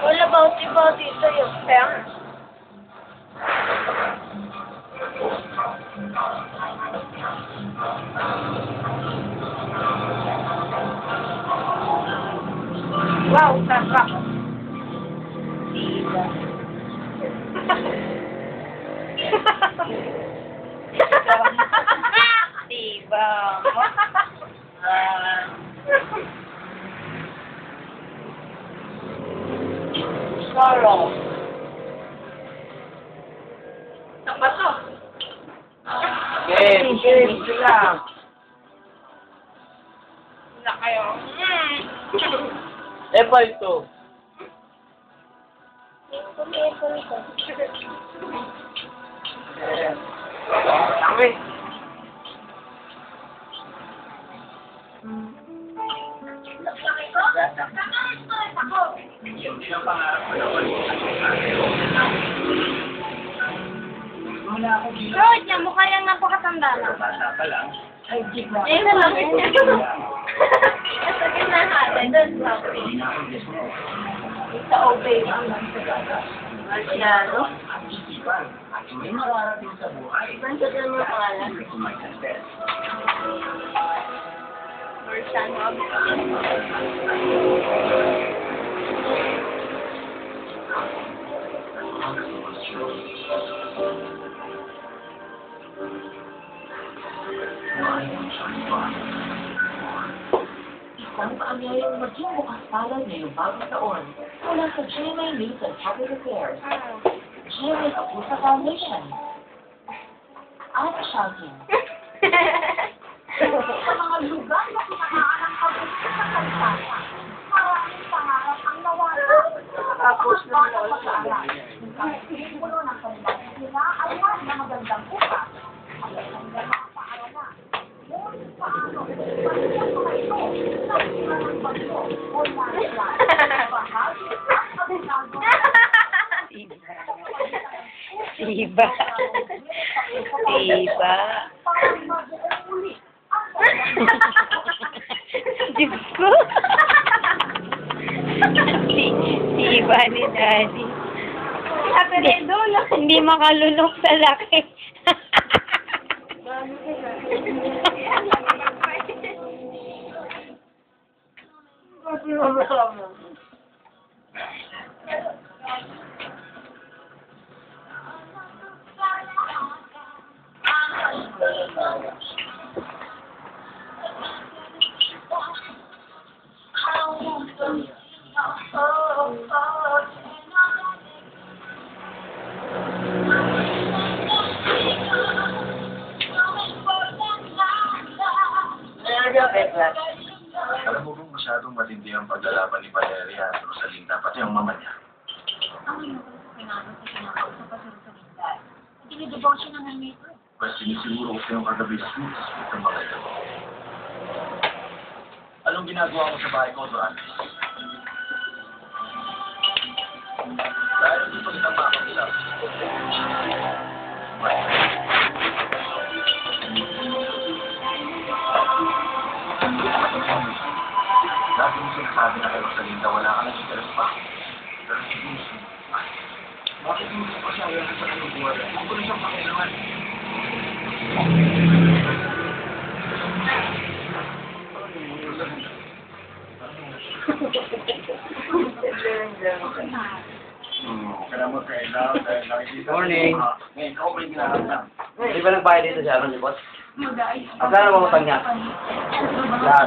Wala bauti-bauti ito yung peng. Wow, sarap. Diba? Diba? Sorrow. Saan ba to? Okay, sige lang. Wala kayo. Apple to. Apple ko. Kami. Lord, niya, mukha lang napakatanda na. Eh, na lang. Nasa ginahan. Doon sa sa obey. Marciano. Nandiyan yung pangalan. Marciano. Isang paanyayang maging bukas palad ngayong bagong taon mula sa GMA News and Public Affairs, GMA Kapusa Foundation, at Shouting. Sa mga lugar na pinakaanang kabusa sa kalsada, maraming pangarap ang nawala. Tapos na wala sa alam. Ang simbolo ng kanilang sinaayan na magandang bukas ay ang mga paaralan. Ngunit paano, pagkat mga ito, nagsimulan ng bagyo o landslide, bahagi at kabinado. Diba? Diba? Parang mag-uong uli ang Diyos ko. Diba ni Daddy? Hindi makalunok sa laki. Alam mo kung masyadong matindi ang paglalaban ni Valeria at Rosalinda, pati ang mama niya. Ang pinano sa kinakausap pa sa Rosalinda. Dinidibaw siya ng nito. Mas sinisiguro ko sa iyong kagabi sa suit ng mga ito. Anong ginagawa mo sa bahay ko, Doranis? Dahil hindi pa ginapakang nila. Lagi mo sinasabi na kay Rosalinda, wala ka nang interes pa. Pero si Gusto, bakit mo gusto siya wala sa kanyang buhay? Huwag ko na siyang pakailangan. Kaya magkailangan dahil nakikita. Morning. Ngayon, ako may ginagawa. Di ba nagbayad dito siya, Ron, boss? Magkano mo utang niya? Lahat.